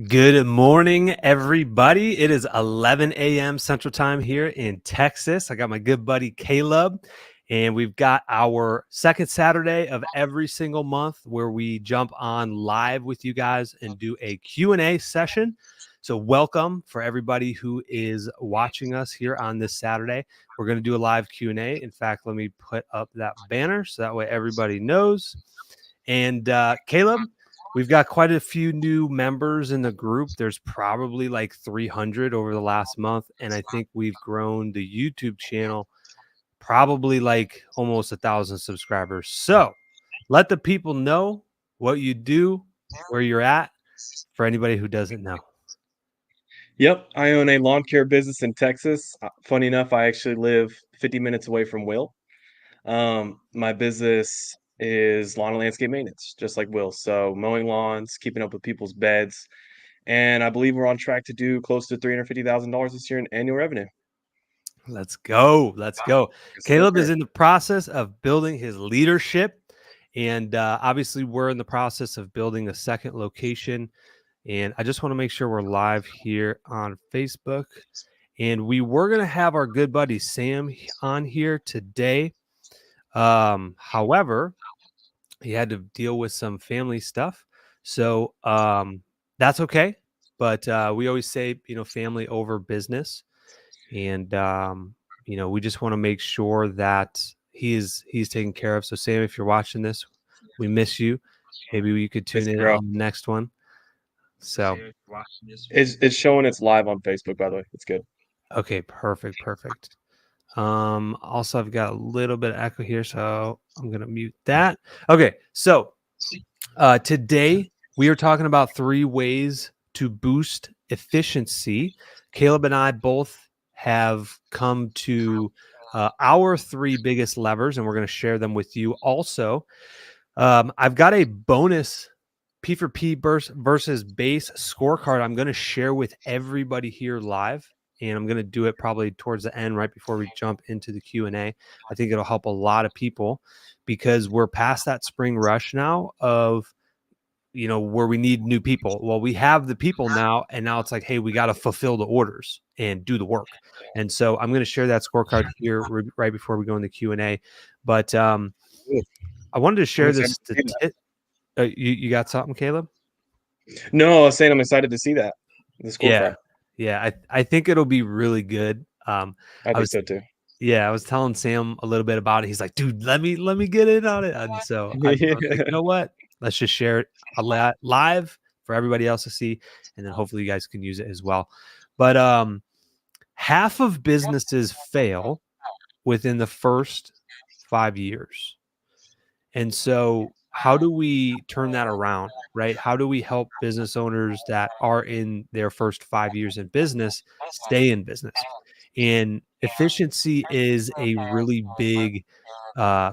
Good morning, everybody. It is 11 a.m. Central Time here in Texas. I got my good buddy Caleb, and we've got our second Saturday of every single month where we jump on live with you guys and do a Q&A session. So welcome for everybody who is watching us here on this Saturday. We're going to do a live Q&A. In fact, let me put up that banner so that way everybody knows. And Caleb, we've got quite a few new members in the group. There's probably like 300 over the last month. And I think we've grown the YouTube channel probably like almost 1,000 subscribers. So let the people know what you do, where you're at, for anybody who doesn't know. Yep, I own a lawn care business in Texas. Funny enough, I actually live 50 minutes away from Will. My business is lawn and landscape maintenance, just like Will. So mowing lawns, keeping up with people's beds, and I believe we're on track to do close to $350,000 this year in annual revenue. Let's go. Let's go. Yes, Caleb is sir. in the process of building his leadership. And obviously, we're in the process of building a second location. And I just want to make sure we're live here on Facebook. And we were going to have our good buddy Sam on here today. However, he had to deal with some family stuff. So that's okay. But we always say, family over business. And, we just want to make sure that he's taken care of. So Sam, if you're watching this, we miss you. Maybe you could tune It's in bro. on the next one. So, It's showing it's live on Facebook, by the way. It's good. okay, perfect. Also I've got a little bit of echo here, so I'm going to mute that. Okay. So, today we are talking about 3 ways to boost efficiency. Caleb and I both have come to our 3 biggest levers, and we're going to share them with you. Also, I've got a bonus P for P versus base scorecard I'm going to share with everybody here live, and I'm going to do it probably towards the end, right before we jump into the Q&A. I think it'll help a lot of people because we're past that spring rush now of where we need new people. Well, we have the people now, and now it's like, hey, we got to fulfill the orders and do the work. And so I'm going to share that scorecard here right before we go in the Q&A. But I wanted to share this statistic. You got something, Caleb? No, I was saying I'm excited to see that. The scorecard. Yeah. I think it'll be really good. I I think was so too. I was telling Sam a little bit about it. He's like, dude, let me get in on it. And so I was like, you know what? Let's just share it live for everybody else to see, and then hopefully you guys can use it as well. But half of businesses fail within the first 5 years. And so how do we turn that around, right? How do we help business owners that are in their first 5 years in business stay in business? And efficiency is a really big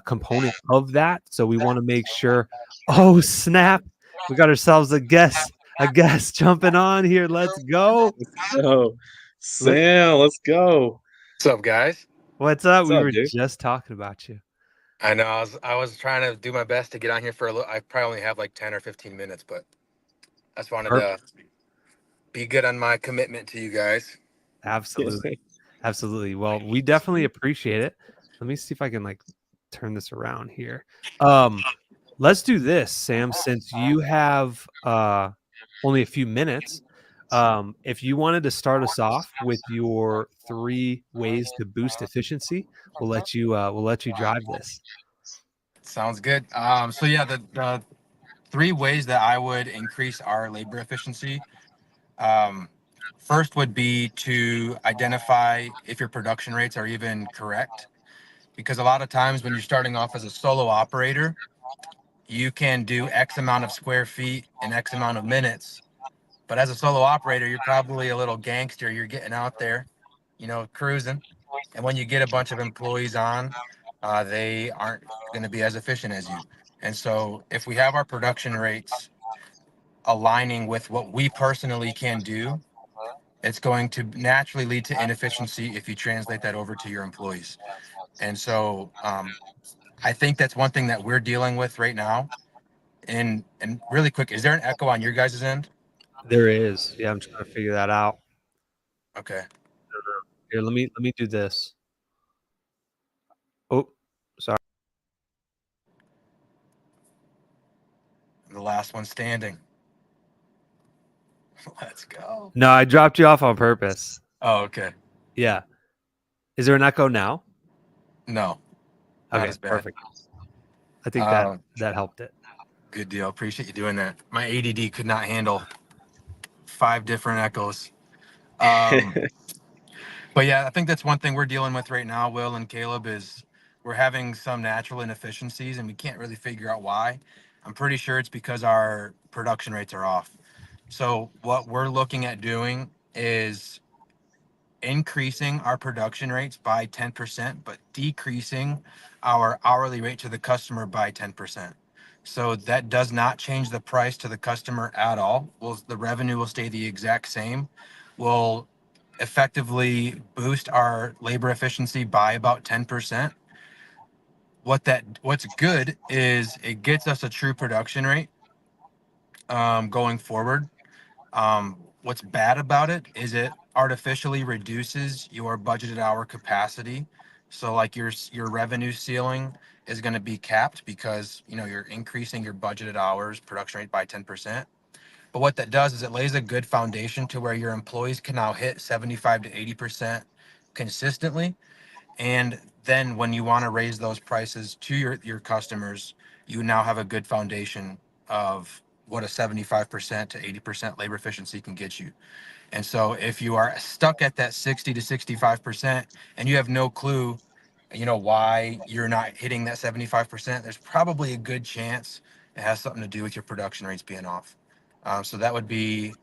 component of that. So we want to make sure, oh snap, we got ourselves a guest jumping on here. Let's go. So, Sam, let's go. What's up, guys? What's up? What's We up, were dude? just talking about you. I know I was trying to do my best to get on here for a little. I probably only have like 10 or 15 minutes, but I just wanted to be good on my commitment to you guys. Absolutely. Absolutely. Well, we definitely appreciate it. Let me see if I can turn this around here. Let's do this, Sam, since you have only a few minutes. If you wanted to start us off with your 3 ways to boost efficiency, we'll let you drive this. Sounds good. So yeah, the 3 ways that I would increase our labor efficiency. First would be to identify if your production rates are even correct, because a lot of times when you're starting off as a solo operator, you can do X amount of square feet in X amount of minutes. But as a solo operator, you're probably a little gangster. You're getting out there, cruising. And when you get a bunch of employees on, they aren't going to be as efficient as you. And so if we have our production rates aligning with what we personally can do, it's going to naturally lead to inefficiency if you translate that over to your employees. And so I think that's one thing that we're dealing with right now. And really quick, is there an echo on your guys' end? There is. Yeah, I'm trying to figure that out. Okay. Here, let me do this. Oh, sorry. The last one standing. Let's go. No, I dropped you off on purpose. Oh, okay. Yeah. Is there an echo now? No, not Okay, as bad. perfect. I think that Um, helped it. Good deal. Appreciate you doing that. My ADD could not handle 5 different echoes. Um, but yeah, I think that's one thing we're dealing with right now, Will and Caleb, is we're having some natural inefficiencies and we can't really figure out why. I'm pretty sure it's because our production rates are off. So what we're looking at doing is increasing our production rates by 10%, but decreasing our hourly rate to the customer by 10%. So that does not change the price to the customer at all. Well, the revenue will stay the exact same. We'll effectively boost our labor efficiency by about 10%. What's good is it gets us a true production rate going forward. What's bad about it is it artificially reduces your budgeted hour capacity. So like your revenue ceiling is going to be capped because you're increasing your budgeted hours production rate by 10%. But what that does is it lays a good foundation to where your employees can now hit 75 to 80% consistently. And then when you want to raise those prices to your customers, you now have a good foundation of what a 75% to 80% labor efficiency can get you. And so if you are stuck at that 60 to 65% and you have no clue, why you're not hitting that 75%, there's probably a good chance it has something to do with your production rates being off. So that would be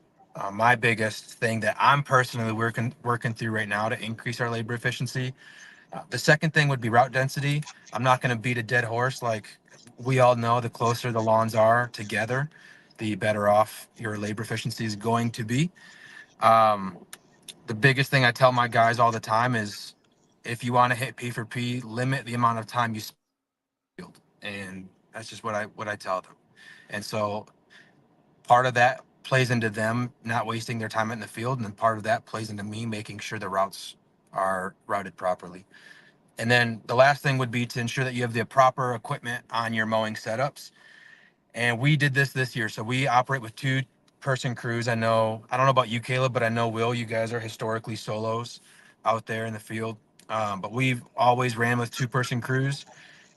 my biggest thing that I'm personally working through right now to increase our labor efficiency. The second thing would be route density. I'm not going to beat a dead horse. Like we all know, the closer the lawns are together, the better off your labor efficiency is going to be. Um, the biggest thing I tell my guys all the time is if you want to hit P for P, limit the amount of time you spend in the field. And that's just what I tell them. And so part of that plays into them not wasting their time in the field. And then part of that plays into me making sure the routes are routed properly. And then the last thing would be to ensure that you have the proper equipment on your mowing setups. And we did this year. So we operate with 2-person crews. I don't know about you, Caleb, but I know, Will, you guys are historically solos out there in the field. But we've always ran with 2-person crews,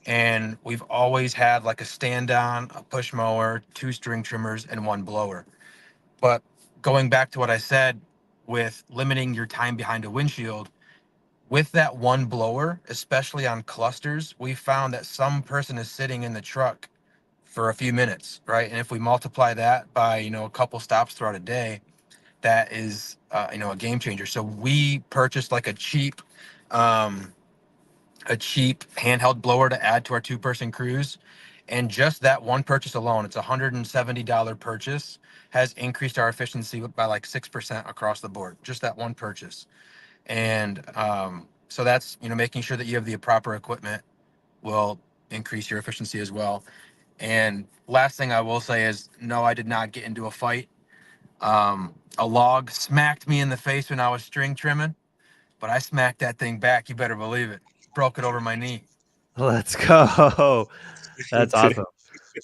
and we've always had like a stand down, a push mower, 2 string trimmers, and 1 blower. But going back to what I said with limiting your time behind a windshield, with that 1 blower, especially on clusters, we found that some person is sitting in the truck for a few minutes, right? And if we multiply that by, a couple stops throughout a day, that is, a game changer. So we purchased like um, a cheap handheld blower to add to our 2-person crews. And just that one purchase alone, it's a $170 purchase, has increased our efficiency by like 6% across the board. Just that one purchase. And so that's, making sure that you have the proper equipment will increase your efficiency as well. And last thing I will say is, no, I did not get into a fight. A log smacked me in the face when I was string trimming, but I smacked that thing back. You better believe it. Broke it over my knee. Let's go. That's awesome.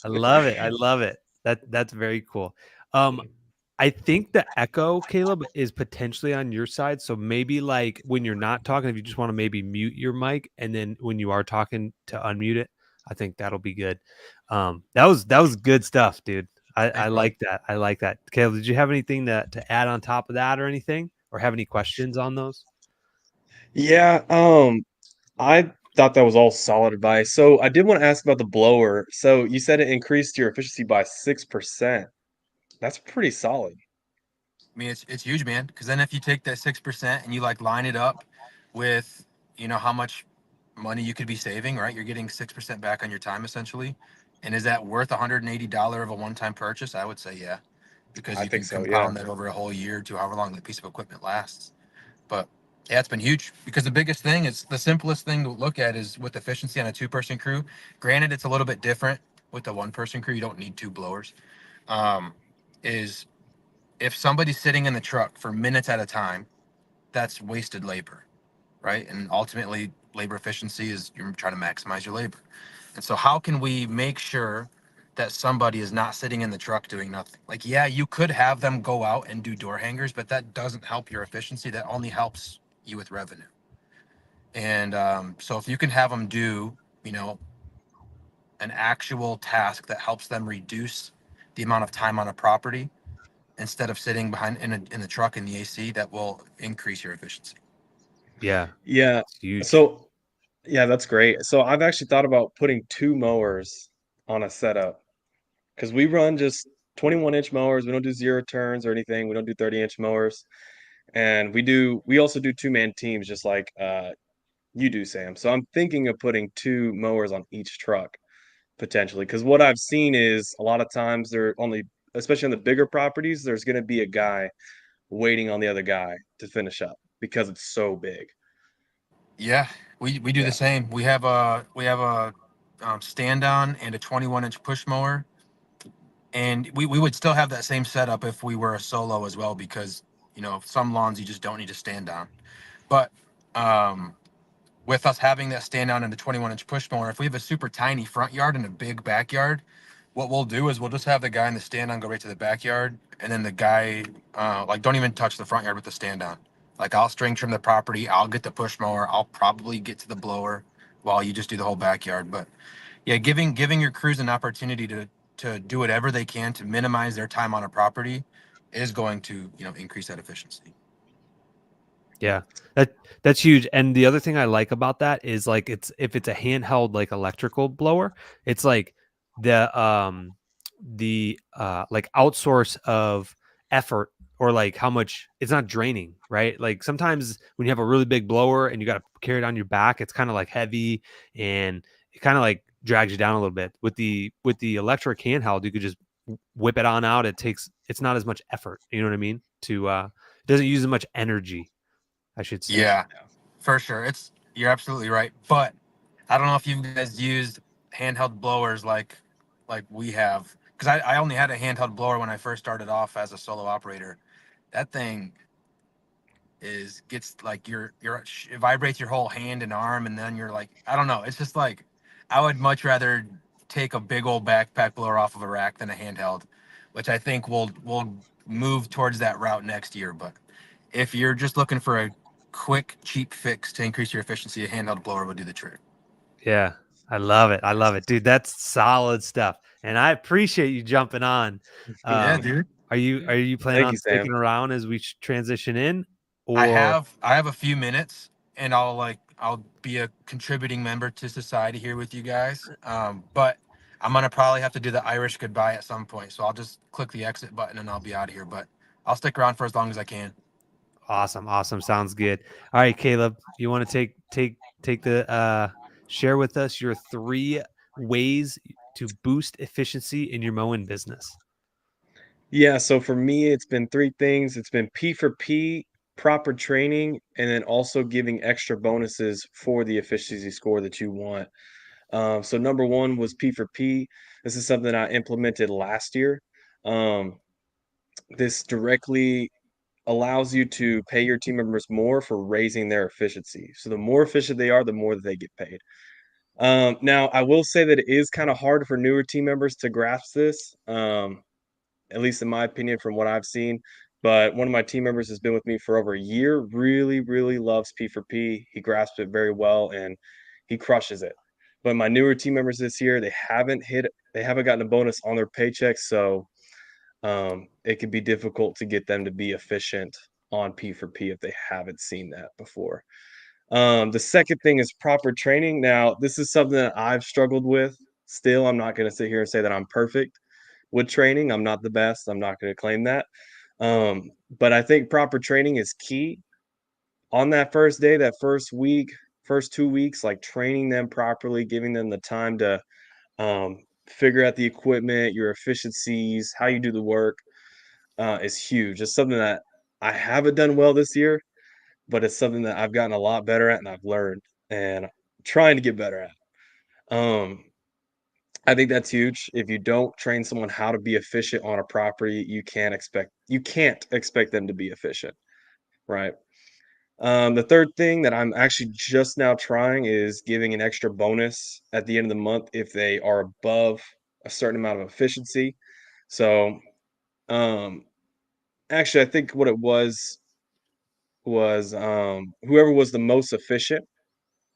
I love it. I love it. That's very cool. I think the echo, Caleb, is potentially on your side. So maybe like when you're not talking, if you just want to maybe mute your mic, and then when you are talking to unmute it, I think that'll be good. That was good stuff, dude. I Thanks, brother. like that. I like that. Caleb, did you have anything to add on top of that or anything, or have any questions on those? Yeah, I thought that was all solid advice. So I did want to ask about the blower. So you said it increased your efficiency by 6%. That's pretty solid. I mean, it's huge, man. Because then if you take that 6% and you like line it up with, how much money you could be saving, right? You're getting 6% back on your time essentially. And is that worth $180 of a one-time purchase? I would say yeah, because I you think can so, yeah. compound that over a whole year to however long the piece of equipment lasts. But yeah, it's been huge because the biggest thing is the simplest thing to look at is with efficiency on a 2-person crew. Granted, it's a little bit different with the 1-person crew. You don't need 2 blowers. Um, is if somebody's sitting in the truck for minutes at a time, that's wasted labor, right? And ultimately, labor efficiency is you're trying to maximize your labor. And so, how can we make sure that somebody is not sitting in the truck doing nothing? Like, yeah, you could have them go out and do door hangers, but that doesn't help your efficiency. That only helps you with revenue. And so, if you can have them do, you know, an actual task that helps them reduce the amount of time on a property instead of sitting behind in the truck in the AC, that will increase your efficiency. Yeah, Yeah. it's huge. So yeah, that's great. So I've actually thought about putting 2 mowers on a setup because we run just 21-inch mowers. We don't do 0 turns or anything. We don't do 30-inch mowers. And we also do two-man teams just like, you do, Sam. So I'm thinking of putting 2 mowers on each truck potentially, because what I've seen is a lot of times they're only especially on the bigger properties, there's gonna be a guy waiting on the other guy to finish up because it's so big. Yeah, we do the Yeah. same. We have a stand on and a 21-inch push mower, and we would still have that same setup if we were a solo as well, because some lawns you just don't need to stand on. But um, with us having that stand on and the 21-inch push mower, if we have a super tiny front yard and a big backyard, what we'll do is we'll just have the guy in the stand on go right to the backyard, and then the guy like don't even touch the front yard with the stand on. Like I'll string trim the property, I'll get the push mower, I'll probably get to the blower while you just do the whole backyard. But yeah, giving your crews an opportunity to do whatever they can to minimize their time on a property is going to increase that efficiency. Yeah, that's huge. And the other thing I like about that is like if it's a handheld like electrical blower, it's like the like outsource of effort or like how much it's not draining, right? Like sometimes when you have a really big blower and you got to carry it on your back, it's kind of like heavy and it kind of like drags you down a little bit. With the electric handheld, you could just whip it on out. It's not as much effort, you know what I mean? It doesn't use as much energy, I should say. Yeah, for sure. You're absolutely right. But I don't know if you guys used handheld blowers like we have, because I only had a handheld blower when I first started off as a solo operator. That thing gets like it vibrates your whole hand and arm, and then you're like, I don't know. It's just like I would much rather take a big old backpack blower off of a rack than a handheld, which I think will move towards that route next year. But if you're just looking for a quick, cheap fix to increase your efficiency, a handheld blower would do the trick. Yeah. I love it. I love it. Dude, that's solid stuff. And I appreciate you jumping on. Yeah, Um, dude. are you planning Thank you, on Sam. sticking around as we transition in I or have I have a few minutes, and I'll be a contributing member to society here with you guys. But I'm gonna probably have to do the Irish goodbye at some point, so I'll just click the exit button and I'll be out of here. But I'll stick around for as long as I can. awesome. Awesome. Sounds good. All right, Caleb, you want to take the share with us your 3 ways to boost efficiency in your mowing business. Yeah, so for me, it's been 3 things. It's been P for P, proper training, and then also giving extra bonuses for the efficiency score that you want. So number 1 was P for P. This is something I implemented last year. Um, this directly allows you to pay your team members more for raising their efficiency. So the more efficient they are, the more that they get paid. Now, I will say that it is kind of hard for newer team members to grasp this, at least in my opinion, from what I've seen. But one of my team members has been with me for over a year, really, really loves P for P. He grasps it very well and he crushes it. But my newer team members this year, they haven't gotten a bonus on their paychecks. So it can be difficult to get them to be efficient on P for P if they haven't seen that before. The second thing is proper training. Now, this is something that I've struggled with. Still, I'm not going to sit here and say that I'm perfect with training. I'm not the best. I'm not going to claim that. But I think proper training is key on that first day, that first week, first 2 weeks, like training them properly, giving them the time to figure out the equipment, your efficiencies, how you do the work is huge. It's something that I haven't done well this year, but it's something that I've gotten a lot better at and I've learned and trying to get better at. Um, I think that's huge. If you don't train someone how to be efficient on a property, you can't expect them to be efficient, right? The third thing that I'm actually just now trying is giving an extra bonus at the end of the month if they are above a certain amount of efficiency. So, um, actually, I think what it was whoever was the most efficient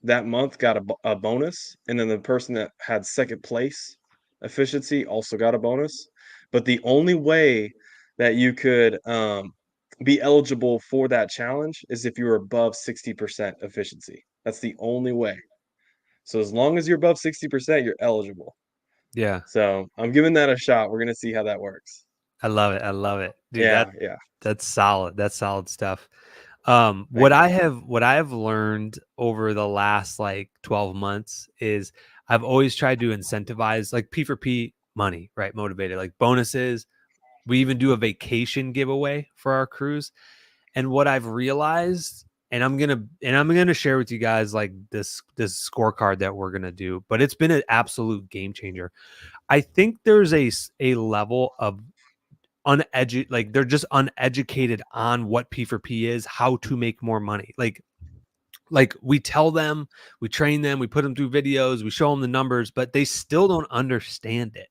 that month got a bonus, and then the person that had second place efficiency also got a bonus. But the only way that you could be eligible for that challenge is if you were above 60% efficiency. That's the only way. So as long as you're above 60%, you're eligible. Yeah. So I'm giving that a shot. We're gonna see how that works. I love it. I love it. Dude, Yeah, yeah. that's solid. That's solid stuff. Thank you. What I have learned over the last like 12 months is I've always tried to incentivize like P for P money, right? Motivated, like bonuses. We even do a vacation giveaway for our crews. And what I've realized, and I'm gonna share with you guys like this scorecard that we're gonna do, but it's been an absolute game changer. I think there's a level of like they're just uneducated on what P for P is, how to make more money. Like we tell them, we train them, we put them through videos, we show them the numbers, but they still don't understand it.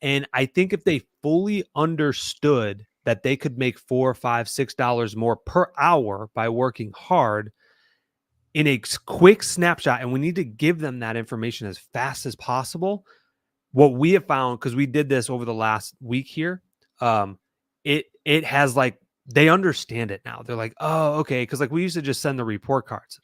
And I think if they fully understood that they could make $4, $5, $6 more per hour by working hard in a quick snapshot, and we need to give them that information as fast as possible. What we have found, because we did this over the last week here, it has like they understand it now. They're like, oh, okay, because like we used to just send the report cards.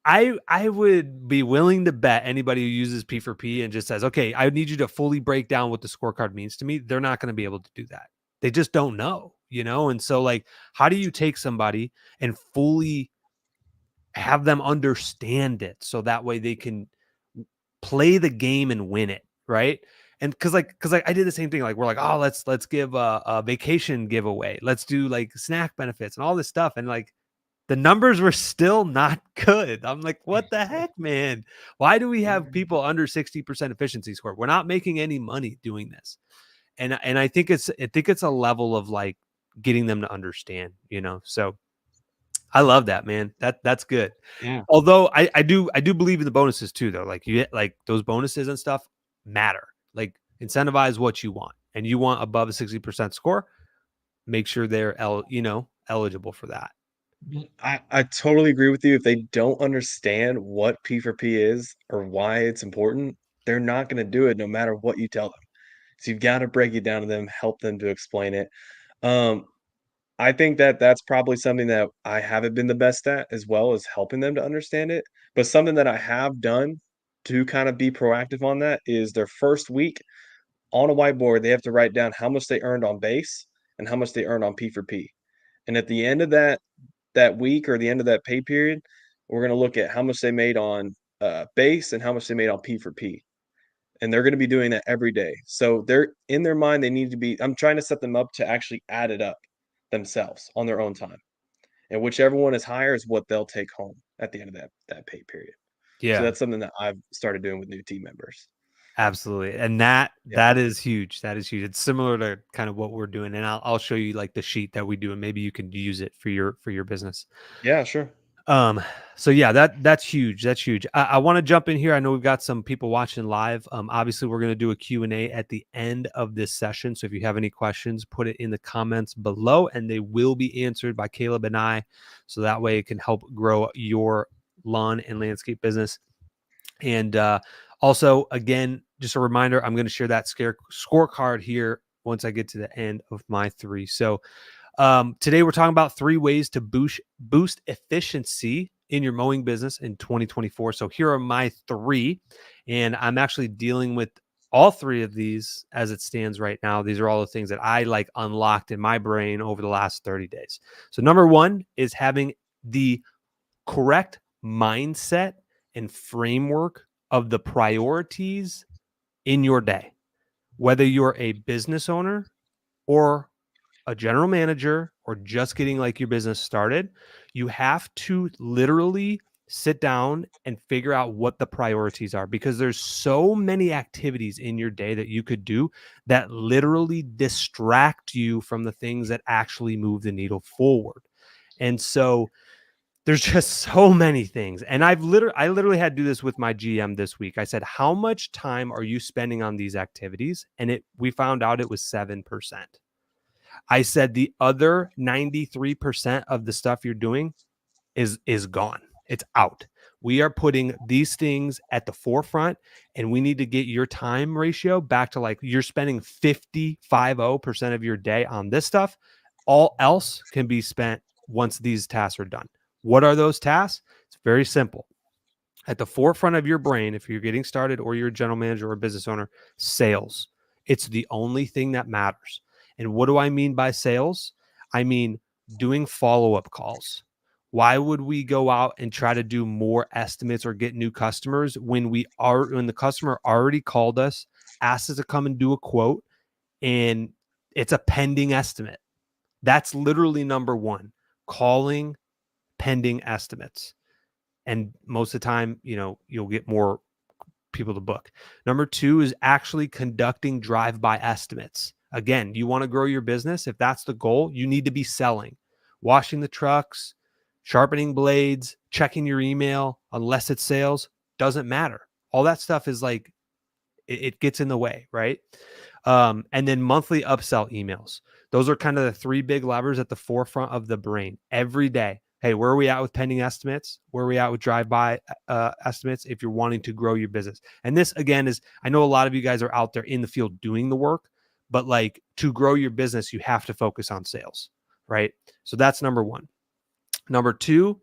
I would be willing to bet anybody who uses P for P and just says, okay, I need you to fully break down what the scorecard means to me. They're not going to be able to do that. They just don't know, you know? And so like, how do you take somebody and fully have them understand it so that way they can play the game and win it, right? And cause like I did the same thing. Like we're like, oh, let's give a vacation giveaway. Let's do like snack benefits and all this stuff. And like the numbers were still not good. I'm like, what the heck, man? Why do we have people under 60% efficiency score? We're not making any money doing this. And I think it's a level of like getting them to understand, you know. So I love that, man. That's good. Yeah. Although I do believe in the bonuses too, though. Like you get like those bonuses and stuff matter. Like incentivize what you want, and you want above a 60% score. Make sure they're eligible for that. I totally agree with you. If they don't understand what P for P is or why it's important, they're not gonna do it no matter what you tell them. So you've gotta break it down to them, help them to explain it. Um, I think that that's probably something that I haven't been the best at as well as helping them to understand it, but something that I have done to kind of be proactive on that is their first week on a whiteboard, they have to write down how much they earned on base and how much they earned on P for P. And at the end of that week or the end of that pay period, we're gonna look at how much they made on, base and how much they made on P for P, and they're gonna be doing that every day. So they're in their mind, they need to be I'm trying to set them up to actually add it up themselves on their own time, and whichever one is higher is what they'll take home at the end of that pay period. So Yeah. that's something that I've started doing with new team members. Absolutely. And that Yeah. that is huge. That is huge. It's similar to kind of what we're doing. And I'll show you like the sheet that we do, and maybe you can use it for your business. Yeah, sure. So yeah, that's huge. That's huge. I want to jump in here. I know we've got some people watching live. Obviously we're going to do a Q&A at the end of this session. So if you have any questions, put it in the comments below and they will be answered by Caleb and I. So that way it can help grow your lawn and landscape business. And also, again, just a reminder, I'm going to share that scorecard here once I get to the end of my 3. So today we're talking about 3 ways to boost efficiency in your mowing business in 2024. So here are my 3, and I'm actually dealing with all 3 of these as it stands right now. These are all the things that I like unlocked in my brain over the last 30 days. So number 1 is having the correct mindset and framework of the priorities in your day, whether you're a business owner or a general manager or just getting like your business started. You have to literally sit down and figure out what the priorities are, because there's so many activities in your day that you could do that literally distract you from the things that actually move the needle forward. And so there's just so many things. And I literally had to do this with my GM this week. I said, how much time are you spending on these activities? And we found out it was 7%. I said the other 93% of the stuff you're doing is gone. It's out. We are putting these things at the forefront, and we need to get your time ratio back to like you're spending 50% of your day on this stuff. All else can be spent once these tasks are done. What are those tasks? It's very simple. At the forefront of your brain, if you're getting started or you're a general manager or a business owner, sales. It's the only thing that matters. And what do I mean by sales? I mean doing follow-up calls. Why would we go out and try to do more estimates or get new customers when when the customer already called us, asked us to come and do a quote, and it's a pending estimate? That's literally number one, calling pending estimates. And most of the time, you'll get more people to book. Number two is actually conducting drive-by estimates. Again, you want to grow your business. If that's the goal, you need to be selling, washing the trucks, sharpening blades, checking your email, unless it's sales, doesn't matter. All that stuff is like, it gets in the way, right? And then monthly upsell emails. Those are kind of the three big levers at the forefront of the brain every day. Hey, where are we at with pending estimates? Where are we at with drive-by estimates if you're wanting to grow your business? And this, again, is, I know a lot of you guys are out there in the field doing the work, but like to grow your business, you have to focus on sales, right? So that's number one. Number two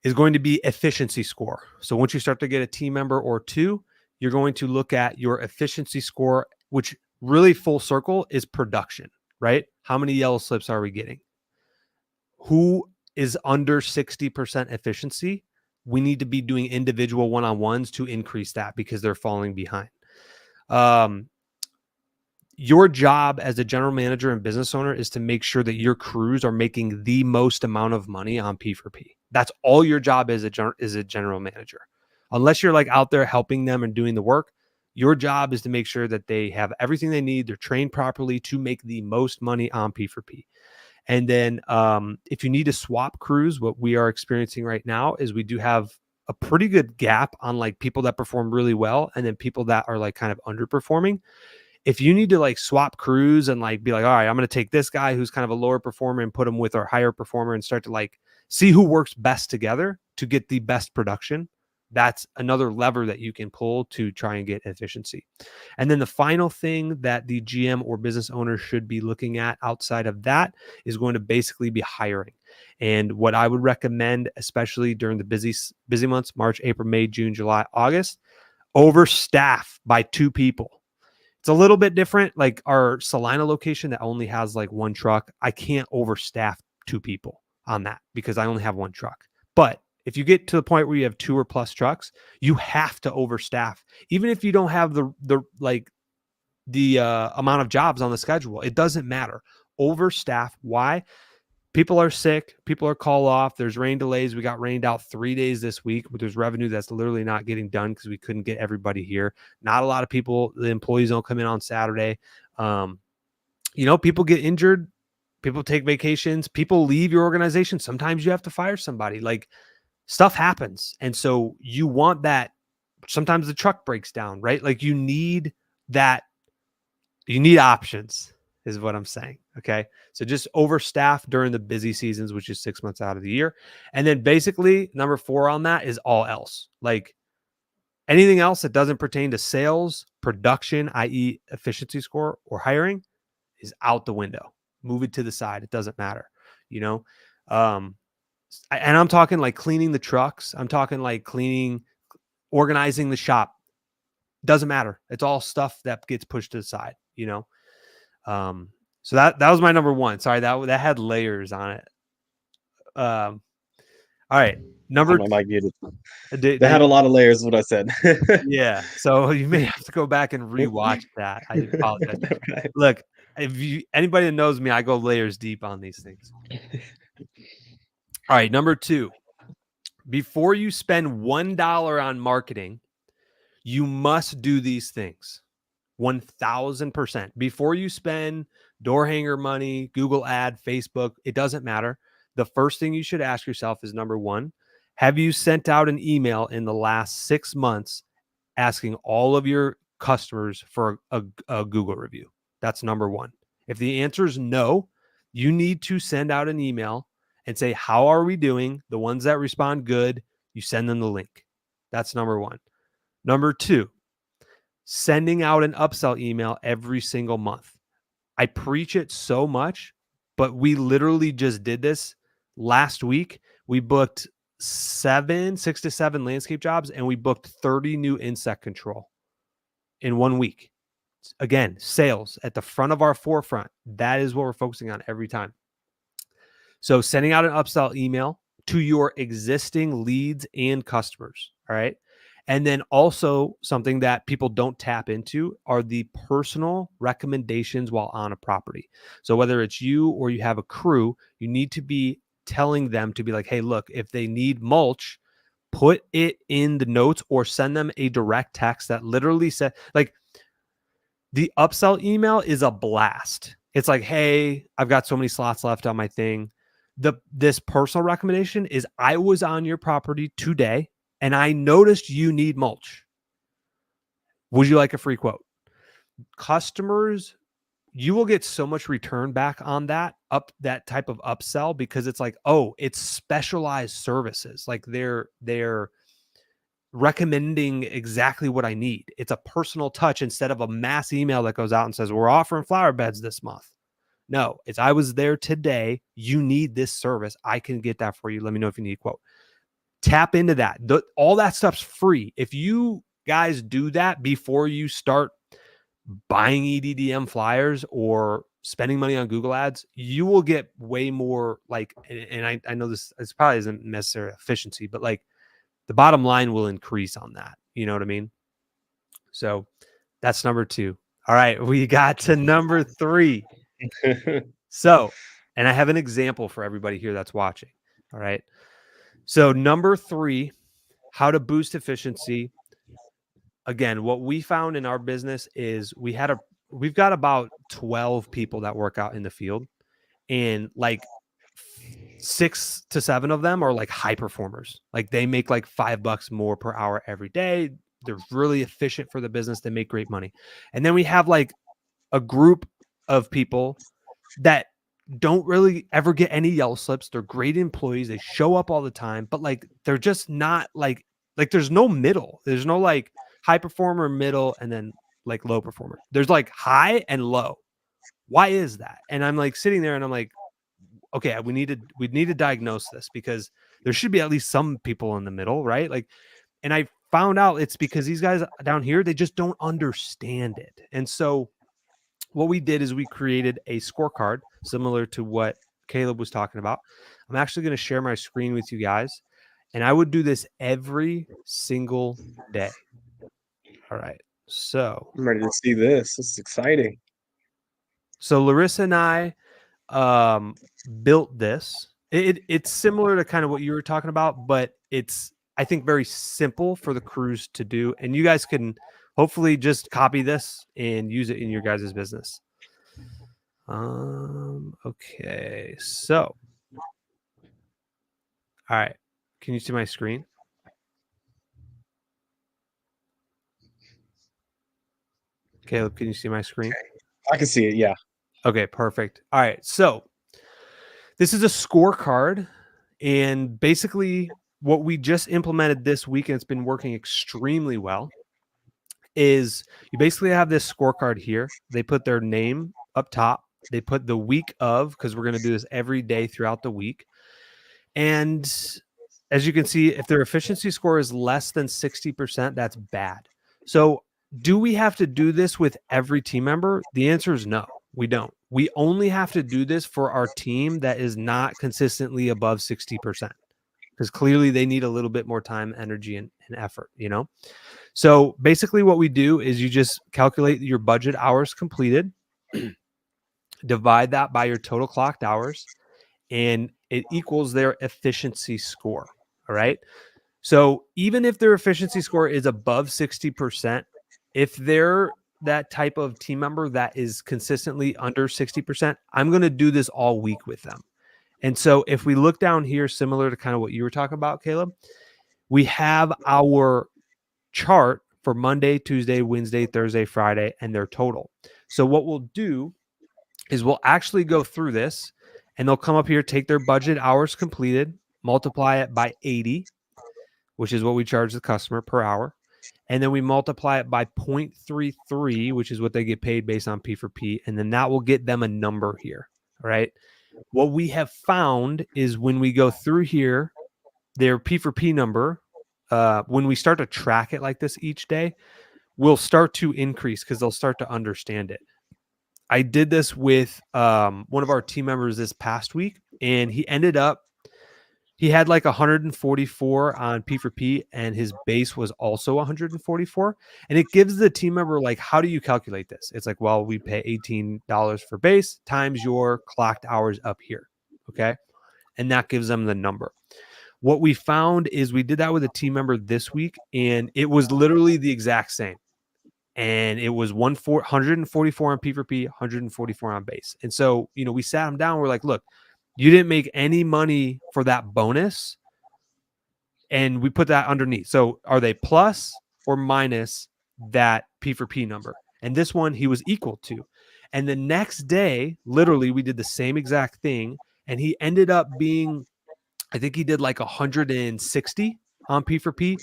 is going to be efficiency score. So once you start to get a team member or two, you're going to look at your efficiency score, which really full circle is production, right? How many yellow slips are we getting? Who is under 60% efficiency? We need to be doing individual one-on-ones to increase that because they're falling behind. Your job as a general manager and business owner is to make sure that your crews are making the most amount of money on P4P. That's all your job as a general manager. Unless you're like out there helping them and doing the work, your job is to make sure that they have everything they need. They're trained properly to make the most money on P4P. And then if you need to swap crews, what we are experiencing right now is we do have a pretty good gap on like people that perform really well and then people that are like kind of underperforming. If you need to like swap crews and like be like, all right, I'm going to take this guy who's kind of a lower performer and put him with our higher performer and start to like see who works best together to get the best production, that's another lever that you can pull to try and get efficiency. And then the final thing that the GM or business owner should be looking at outside of that is going to basically be hiring. And what I would recommend, especially during the busy months, March, April, May, June, July, August, overstaff by 2 people. It's a little bit different. Like our Salina location that only has like 1 truck, I can't overstaff 2 people on that because I only have 1 truck. But if you get to the point where you have 2 or plus trucks, you have to overstaff, even if you don't have the amount of jobs on the schedule. It doesn't matter. Overstaff. Why? People are sick. People are call off. There's rain delays. We got rained out 3 days this week, but there's revenue that's literally not getting done because we couldn't get everybody here. Not a lot of people, the employees don't come in on Saturday. People get injured. People take vacations. People leave your organization. Sometimes you have to fire somebody. Like stuff happens. And so you want that. Sometimes the truck breaks down, right? Like you need that. You need options is what I'm saying. Okay. So just overstaff during the busy seasons, which is 6 months out of the year. And then basically number 4 on that is all else. Like anything else that doesn't pertain to sales, production, i.e. efficiency score or hiring is out the window. Move it to the side. It doesn't matter, and I'm talking like cleaning the trucks. I'm talking like organizing the shop. Doesn't matter. It's all stuff that gets pushed to the side, So that was my number 1. Sorry, that had layers on it. All right. Number my mic muted. They had a lot of layers, is what I said. Yeah. So you may have to go back and rewatch that. I apologize. Okay. Look, if anybody that knows me, I go layers deep on these things. All right. Number 2, before you spend $1 on marketing, you must do these things 1000%. Before you spend door hanger money, Google ad, Facebook, it doesn't matter. The first thing you should ask yourself is number one, have you sent out an email in the last 6 months asking all of your customers for a Google review? That's number one. If the answer is no, you need to send out an email and say, how are we doing? The ones that respond good, you send them the link. That's number one. Number two, sending out an upsell email every single month. I preach it so much, but we literally just did this last week. We booked 6 to 7 landscape jobs, and we booked 30 new insect control in 1 week. Again, sales at the front of our forefront. That is what we're focusing on every time. So sending out an upsell email to your existing leads and customers. All right. And then also something that people don't tap into are the personal recommendations while on a property. So whether it's you or you have a crew, you need to be telling them to be like, hey, look, if they need mulch, put it in the notes or send them a direct text that literally said, like, the upsell email is a blast. It's like, hey, I've got so many slots left on my thing. This personal recommendation is, I was on your property today and I noticed you need mulch. Would you like a free quote? Customers, you will get so much return back on that type of upsell, because it's like, oh, it's specialized services. Like they're recommending exactly what I need. It's a personal touch instead of a mass email that goes out and says, we're offering flower beds this month. No, it's, I was there today. You need this service. I can get that for you. Let me know if you need a quote. Tap into that. All that stuff's free. If you guys do that before you start buying EDDM flyers or spending money on Google ads, you will get way more, like, and I know this probably isn't necessarily efficiency, but like the bottom line will increase on that. You know what I mean? So that's number two. All right. We got to number three. So, and I have an example for everybody here that's watching. All right. So number three, how to boost efficiency. Again, what we found in our business is we've got about 12 people that work out in the field, and like 6 to 7 of them are like high performers. Like they make like $5 more per hour every day. They're really efficient for the business. They make great money. And then we have like a group of people that don't really ever get any yellow slips. They're great employees. They show up all the time, but like, they're just not like there's no middle. There's no like high performer, middle, and then like low performer. There's like high and low. Why is that? And I'm like sitting there and I'm like, okay, we need to diagnose this, because there should be at least some people in the middle, right? Like, and I found out it's because these guys down here, they just don't understand it. And so what we did is we created a scorecard similar to what Caleb was talking about. I'm actually going to share my screen with you guys, and I would do this every single day. All right. So I'm ready to see this. This is exciting. So Larissa and I built this. It's similar to kind of what you were talking about, but it's, I think, very simple for the crews to do. And you guys can hopefully just copy this and use it in your guys' business. Okay. So, all right. Can you see my screen? Caleb, can you see my screen? I can see it. Yeah. Okay, perfect. All right. So this is a scorecard, and basically what we just implemented this week, and it's been working extremely well, is you basically have this scorecard here. They put their name up top. They put the week of, because we're going to do this every day throughout the week. And as you can see, if their efficiency score is less than 60%, that's bad. So do we have to do this with every team member? The answer is no, we don't. We only have to do this for our team that is not consistently above 60%, because clearly they need a little bit more time, energy, and effort, you know? So basically what we do is you just calculate your budget hours completed, divide that by your total clocked hours, and it equals their efficiency score. All right. So even if their efficiency score is above 60%, if they're that type of team member that is consistently under 60%, I'm going to do this all week with them. And so if we look down here, similar to kind of what you were talking about, Caleb, we have our chart for Monday, Tuesday, Wednesday, Thursday, Friday, and their total. So what we'll do is we'll actually go through this, and they'll come up here, take their budget hours completed, multiply it by 80, which is what we charge the customer per hour. And then we multiply it by 0.33, which is what they get paid based on P for P. And then that will get them a number here. All right. What we have found is when we go through here, their P for P number, when we start to track it like this each day, will start to increase because they'll start to understand it. I did this with one of our team members this past week, and he had like 144 on P for P, and his base was also 144. And it gives the team member, like, how do you calculate this? It's like, well, we pay $18 for base times your clocked hours up here. Okay. And that gives them the number. What we found is we did that with a team member this week, and it was literally the exact same. And it was 144 on P for P, 144 on base. And so, we sat them down. We're like, look, you didn't make any money for that bonus. And we put that underneath. So are they plus or minus that P for P number? And this one he was equal to. And the next day, literally, we did the same exact thing. And he ended up being, I think he did like 160 on P for P.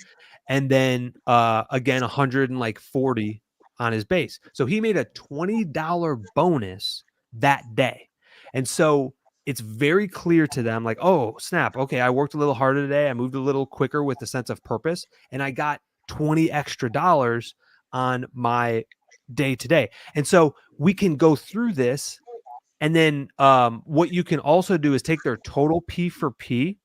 And then again, 140 on his base. So he made a $20 bonus that day. And so it's very clear to them, like, oh, snap. Okay, I worked a little harder today. I moved a little quicker with a sense of purpose, and I got $20 extra on my day today. And so we can go through this. And then what you can also do is take their total P for P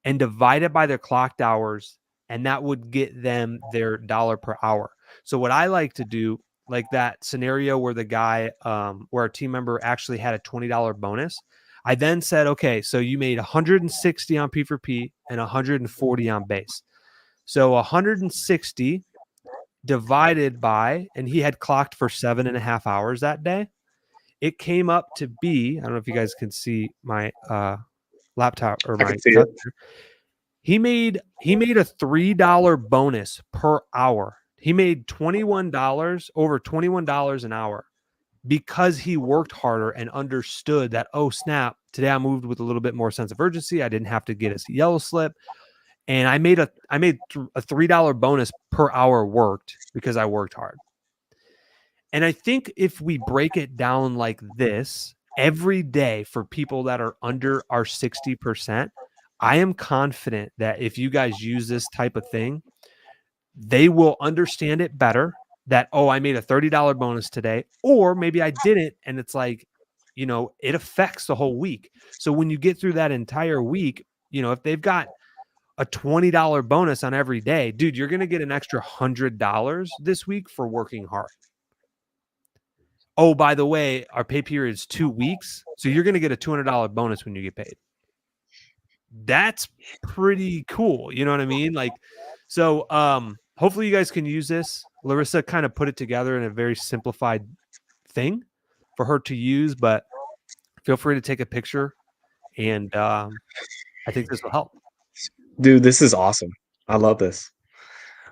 and divide it by their clocked hours, and that would get them their dollar per hour. So what I like to do, like that scenario where the guy, where our team member actually had a $20 bonus, I then said, okay, so you made 160 on P for P and 140 on base. So 160 divided by, and he had clocked for 7.5 hours that day. It came up to be, I don't know if you guys can see my laptop or my. He made a $3 bonus per hour. He made $21, over $21 an hour, because he worked harder and understood that, oh, snap, today I moved with a little bit more sense of urgency. I didn't have to get a yellow slip. And I made a $3 bonus per hour worked because I worked hard. And I think if we break it down like this every day for people that are under our 60%, I am confident that if you guys use this type of thing, they will understand it better. That, oh, I made a $30 bonus today, or maybe I didn't. And it's like, it affects the whole week. So when you get through that entire week, if they've got a $20 bonus on every day, dude, you're going to get an extra $100 this week for working hard. Oh, by the way, our pay period is 2 weeks. So you're going to get a $200 bonus when you get paid. That's pretty cool. You know what I mean? Like, so hopefully you guys can use this. Larissa kind of put it together in a very simplified thing for her to use, but feel free to take a picture, and I think this will help. Dude, this is awesome. I love this.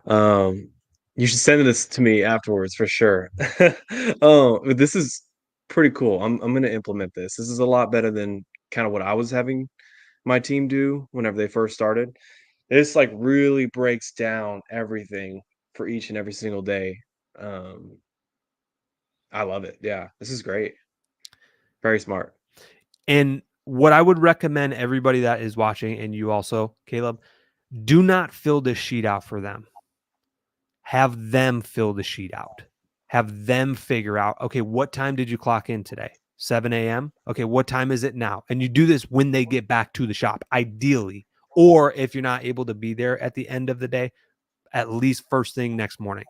You should send this to me afterwards for sure. But this is pretty cool. I'm gonna implement this. This is a lot better than kind of what I was having my team do whenever they first started. This like really breaks down everything for each and every single day. I love it. Yeah, this is great. Very smart. And what I would recommend everybody that is watching, and you also, Caleb, do not fill this sheet out for them. Have them fill the sheet out. Have them figure out, okay, what time did you clock in today? 7 a.m. Okay, what time is it now? And you do this when they get back to the shop, ideally. Or if you're not able to be there at the end of the day, at least first thing next morning.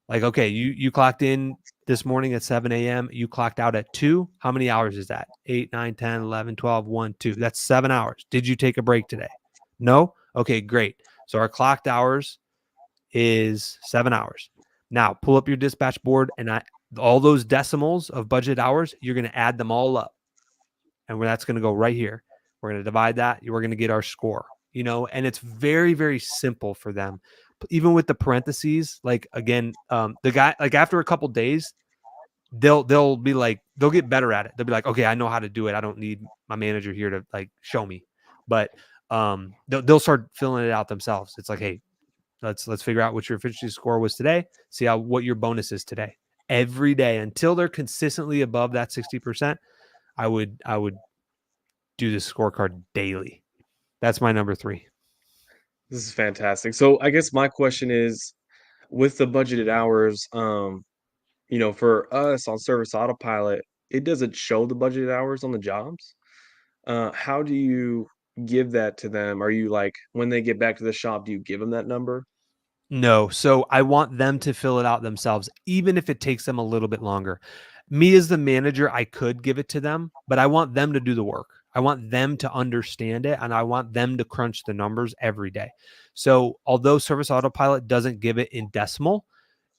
Like, okay, you clocked in this morning at 7 a.m. You clocked out at 2. How many hours is that? 8, 9, 10, 11, 12, 1, 2. That's 7 hours. Did you take a break today? No? Okay, great. So our clocked hours is 7 hours. Now pull up your dispatch board, and all those decimals of budget hours, you're going to add them all up. And that's going to go right here. We're going to divide that. We're going to get our score, and it's very, very simple for them. Even with the parentheses, like again, the guy, like after a couple days, they'll be like, they'll get better at it. They'll be like, okay, I know how to do it. I don't need my manager here to like show me. But they'll start filling it out themselves. It's like, hey, let's figure out what your efficiency score was today. See what your bonus is today. Every day until they're consistently above that 60%. I would do the scorecard daily. That's my number 3. This is fantastic. So I guess my question is, with the budgeted hours, for us on Service Autopilot, it doesn't show the budgeted hours on the jobs. How do you give that to them? Are you like, when they get back to the shop, do you give them that number? No. So I want them to fill it out themselves, even if it takes them a little bit longer. Me as the manager, I could give it to them, but I want them to do the work. I want them to understand it, and I want them to crunch the numbers every day. So although Service Autopilot doesn't give it in decimal,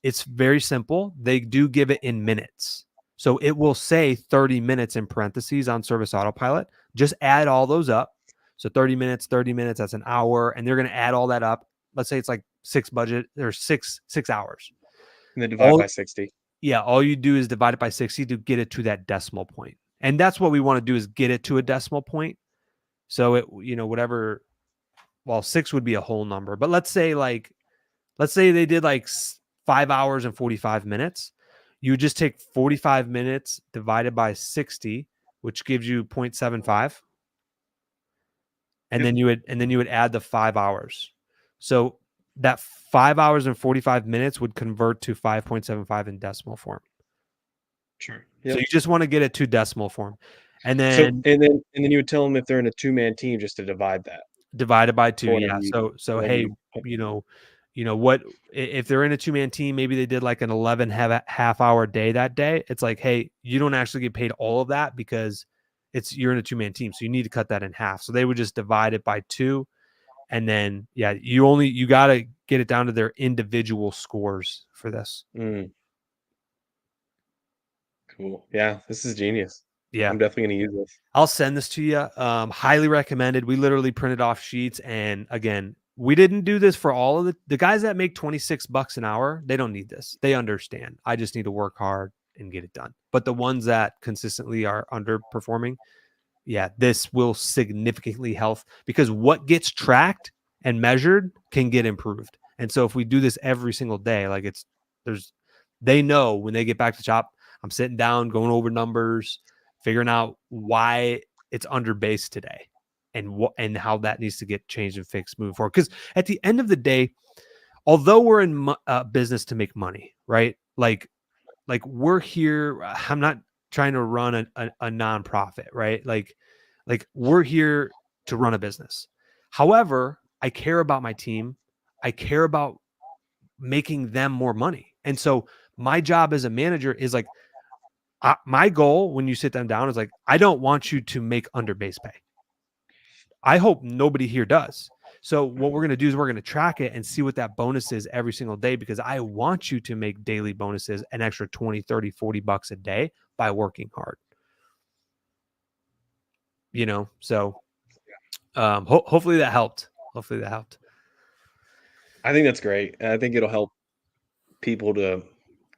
it's very simple. They do give it in minutes. So it will say 30 minutes in parentheses on Service Autopilot. Just add all those up. So 30 minutes, that's an hour. And they're going to add all that up. Let's say it's like six hours. And then divide by 60. Yeah. All you do is divide it by 60 to get it to that decimal point. And that's what we want to do, is get it to a decimal point. So it, whatever, 6 would be a whole number, but let's say they did like 5 hours and 45 minutes. You would just take 45 minutes divided by 60, which gives you 0.75. And then you would add the 5 hours. So that 5 hours and 45 minutes would convert to 5.75 in decimal form. Sure. Yep. So you just want to get it to decimal form. And then and then you would tell them if they're in a 2-man team just to divide that. Divided by 2. Yeah. So hey, what if they're in a 2-man team, maybe they did like an 11 half hour day that day. It's like, hey, you don't actually get paid all of that because you're in a 2-man team. So you need to cut that in half. So they would just divide it by 2. And then, yeah, you got to get it down to their individual scores for this. Cool. Yeah. This is genius. Yeah. I'm definitely going to use this. I'll send this to you. Highly recommended. We literally printed off sheets. And again, we didn't do this for all of the guys that make $26 an hour. They don't need this. They understand. I just need to work hard and get it done. But the ones that consistently are underperforming, yeah, this will significantly help, because what gets tracked and measured can get improved. And so if we do this every single day, like they know when they get back to the shop, I'm sitting down, going over numbers, figuring out why it's under base today and how that needs to get changed and fixed moving forward. Because at the end of the day, although we're in business to make money, right? Like we're here. I'm not trying to run a nonprofit, right? Like we're here to run a business. However, I care about my team. I care about making them more money. And so my job as a manager is like, my goal when you sit them down is like, I don't want you to make under base pay. I hope nobody here does. So what we're going to do is we're going to track it and see what that bonus is every single day, because I want you to make daily bonuses an extra 20, 30, $40 a day by working hard. So hopefully that helped. I think that's great. And I think it'll help people to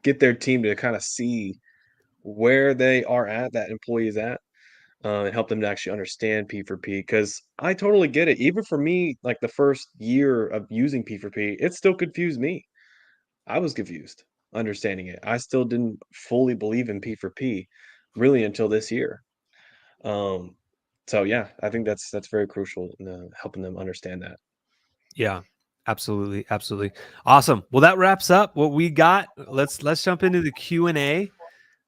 get their team to kind of see where they are at, that employee is at, and help them to actually understand P4P. Because I totally get it. Even for me, like the first year of using P4P, it still confused me. I was confused understanding it. I still didn't fully believe in P4P really until this year. So yeah, I think that's very crucial in helping them understand that. Yeah, absolutely. Awesome. Well, that wraps up what we got. Let's jump into the Q&A.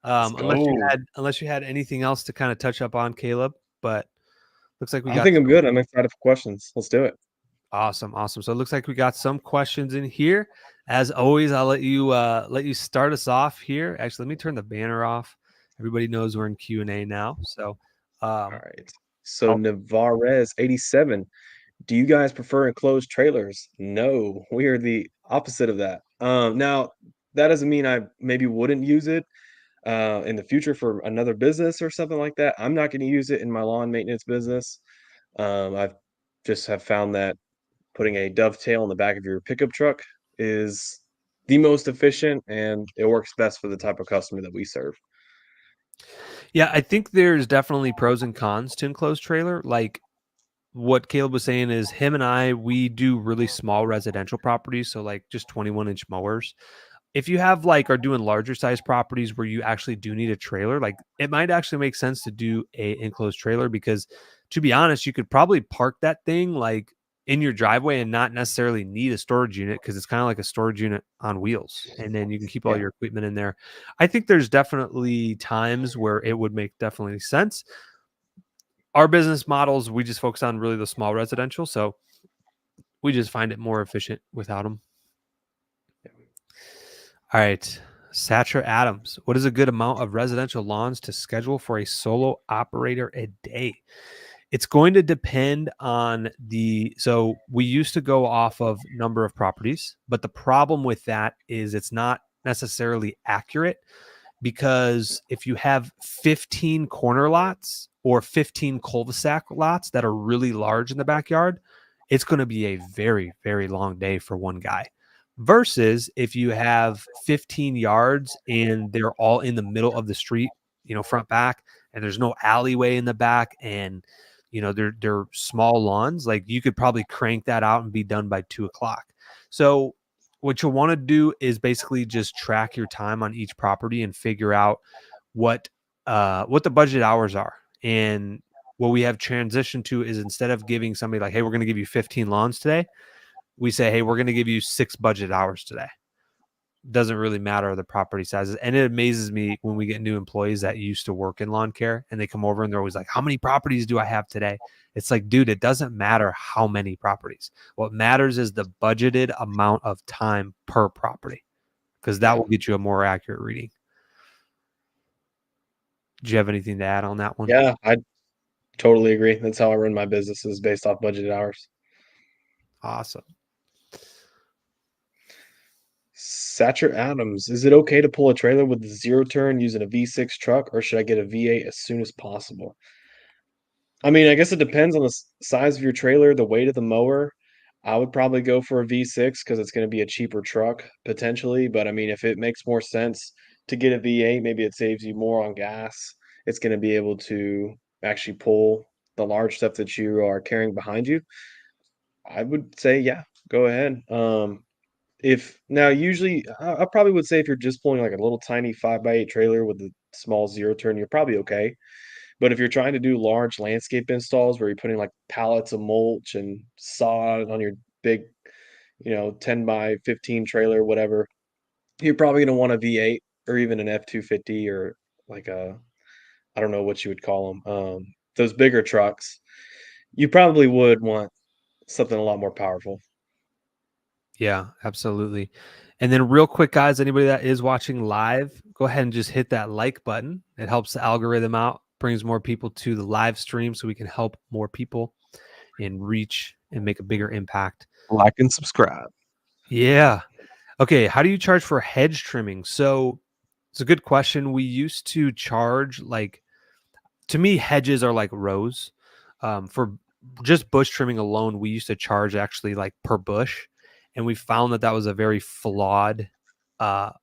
Unless you had anything else to kind of touch up on, Caleb, but looks like I think I'm good. I'm excited for questions. Let's do it. Awesome. So it looks like we got some questions in here. As always, I'll let you start us off here. Actually, let me turn the banner off. Everybody knows we're in Q&A now. So, all right. So Navarez 87, Do you guys prefer enclosed trailers? No, we are the opposite of that. Now that doesn't mean I maybe wouldn't use it in the future for another business or something like that. I'm not going to use it in my lawn maintenance business. I've just have found that putting a dovetail in the back of your pickup truck is the most efficient, and it works best for the type of customer that we serve. Yeah, I think there's definitely pros and cons to enclosed trailer. Like what Caleb was saying is him and I, we do really small residential properties. So like just 21-inch mowers. If you have like are doing larger size properties where you actually do need a trailer, like it might actually make sense to do a enclosed trailer because to be honest, you could probably park that thing like in your driveway and not necessarily need a storage unit because it's kind of like a storage unit on wheels. And then you can keep all Yeah. your equipment in there. I think there's definitely times where it would make definitely sense. Our business models, we just focus on really the small residential. So we just find it more efficient without them. All right. Satcher Adams. What is a good amount of residential lawns to schedule for a solo operator a day? It's going to depend on so we used to go off of number of properties, but the problem with that is it's not necessarily accurate because if you have 15 corner lots or 15 cul-de-sac lots that are really large in the backyard, it's going to be a very, very long day for one guy. Versus if you have 15 yards and they're all in the middle of the street, front back, and there's no alleyway in the back, and they're small lawns, like you could probably crank that out and be done by 2 o'clock. So what you'll want to do is basically just track your time on each property and figure out what the budget hours are. And what we have transitioned to is instead of giving somebody like, hey, we're going to give you 15 lawns today, we say, hey, we're going to give you 6 budget hours today. Doesn't really matter the property sizes. And it amazes me when we get new employees that used to work in lawn care and they come over and they're always like, how many properties do I have today? It's like, dude, it doesn't matter how many properties. What matters is the budgeted amount of time per property, because that will get you a more accurate reading. Do you have anything to add on that one? Yeah, I totally agree. That's how I run my businesses, based off budgeted hours. Awesome. Satcher Adams, is it okay to pull a trailer with a zero turn using a V6 truck, or should I get a V8 as soon as possible? I mean, I guess it depends on the size of your trailer, the weight of the mower. I would probably go for a V6 because it's going to be a cheaper truck potentially. But I mean, if it makes more sense to get a V8, maybe it saves you more on gas. It's going to be able to actually pull the large stuff that you are carrying behind you. I would say, yeah, go ahead. If now usually I probably would say if you're just pulling like a little tiny 5x8 trailer with a small zero turn, you're probably okay. But if you're trying to do large landscape installs where you're putting like pallets of mulch and sod on your big, 10 by 15 trailer, whatever, you're probably going to want a V8 or even an F250 or like I don't know what you would call them. Those bigger trucks, you probably would want something a lot more powerful. Yeah, absolutely. And then real quick, guys, anybody that is watching live, go ahead and just hit that like button. It helps the algorithm out, brings more people to the live stream so we can help more people and reach and make a bigger impact. Like and subscribe. Yeah. Okay. How do you charge for hedge trimming? So it's a good question. We used to charge to me, hedges are like rows. For just bush trimming alone, we used to charge actually like per bush. And we found that was a very flawed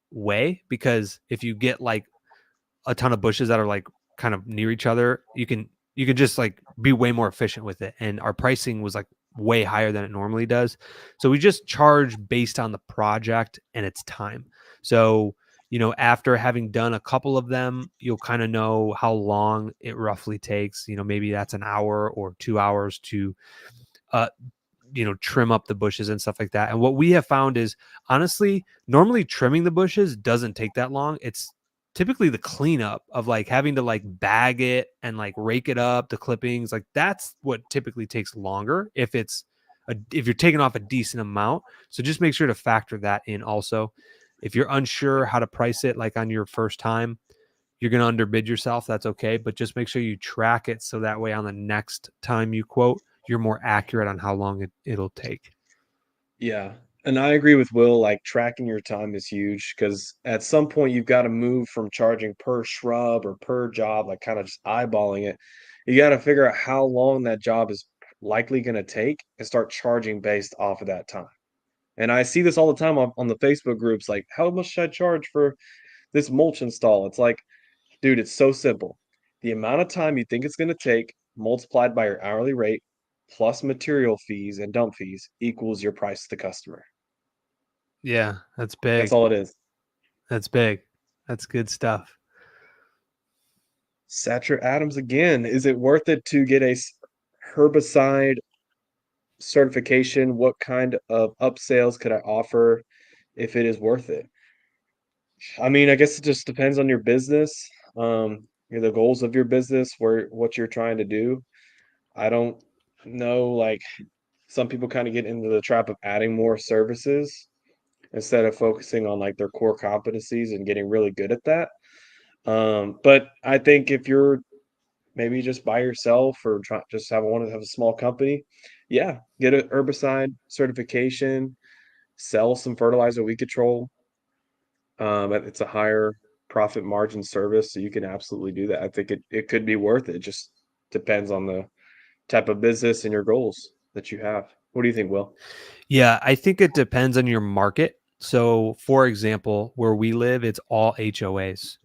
way, because if you get like a ton of bushes that are like kind of near each other, you can just like be way more efficient with it. And our pricing was like way higher than it normally does. So we just charge based on the project and its time. So, after having done a couple of them, you'll kind of know how long it roughly takes. Maybe that's an hour or 2 hours to trim up the bushes and stuff like that. And what we have found is, honestly, normally trimming the bushes doesn't take that long. It's typically the cleanup of like having to like bag it and like rake it up, the clippings, like that's what typically takes longer if you're taking off a decent amount. So just make sure to factor that in also. If you're unsure how to price it, like on your first time, you're going to underbid yourself. That's okay. But just make sure you track it so that way on the next time you quote, you're more accurate on how long it'll take. Yeah. And I agree with Will, like tracking your time is huge because at some point you've got to move from charging per shrub or per job, like kind of just eyeballing it. You got to figure out how long that job is likely going to take and start charging based off of that time. And I see this all the time on the Facebook groups, like, how much should I charge for this mulch install? It's like, dude, it's so simple. The amount of time you think it's going to take multiplied by your hourly rate plus material fees and dump fees equals your price to the customer. Yeah, that's That's big. all it is. That's big. That's good stuff. Satcher Adams again. Is it worth it to get a herbicide certification? What kind of upsales could I offer if it is worth it? I mean, I guess it just depends on your business, the goals of your business, where what you're trying to do. I don't know, like some people kind of get into the trap of adding more services instead of focusing on like their core competencies and getting really good at that. But I think if you're maybe just by yourself or just want to have a small company, yeah, get a herbicide certification, sell some fertilizer weed control. It's a higher profit margin service, so you can absolutely do that. I think it could be worth it. It just depends on the type of business and your goals that you have. What do you think, Will? Yeah, I think it depends on your market. So, for example, where we live, it's all HOAs.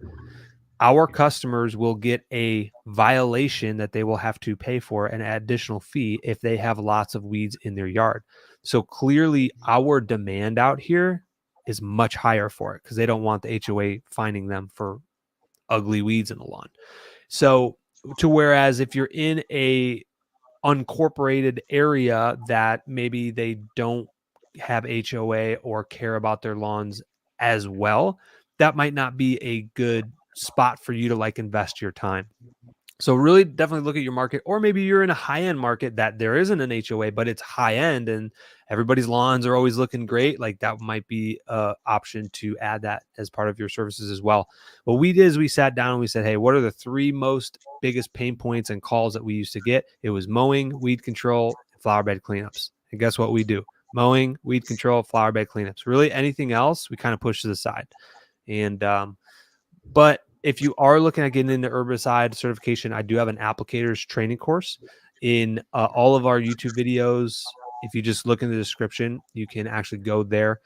Our customers will get a violation that they will have to pay for an additional fee if they have lots of weeds in their yard. So clearly our demand out here is much higher for it because they don't want the HOA finding them for ugly weeds in the lawn. So to whereas if you're in a uncorporated area that maybe they don't have HOA or care about their lawns as well, that might not be a good spot for you to like invest your time. So really definitely look at your market, or maybe you're in a high-end market that there isn't an HOA, but it's high-end and everybody's lawns are always looking great. Like that might be a option to add that as part of your services as well. What we did is we sat down and we said, hey, what are the three most biggest pain points and calls that we used to get? It was mowing, weed control, and flower bed cleanups. And guess what we do? Mowing, weed control, flower bed cleanups. Really anything else, we kind of push to the side. And but if you are looking at getting into herbicide certification, I do have an applicators training course in all of our YouTube videos. If you just look in the description, you can actually go there.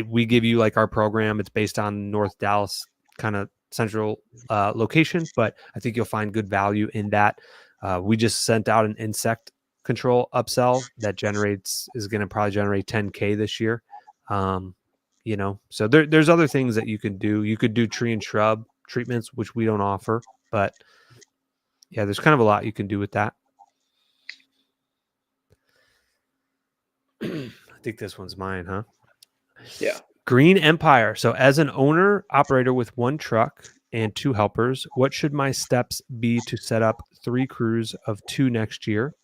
We give you like our program. It's based on North Dallas kind of central location, but I think you'll find good value in that. We just sent out an insect control upsell that is going to probably generate 10K this year. So there's other things that you can do. You could do tree and shrub treatments, which we don't offer, but yeah, there's kind of a lot you can do with that. I think this one's mine, huh? Yeah. Green Empire. So as an owner operator with one truck and two helpers, what should my steps be to set up 3 crews of 2 next year?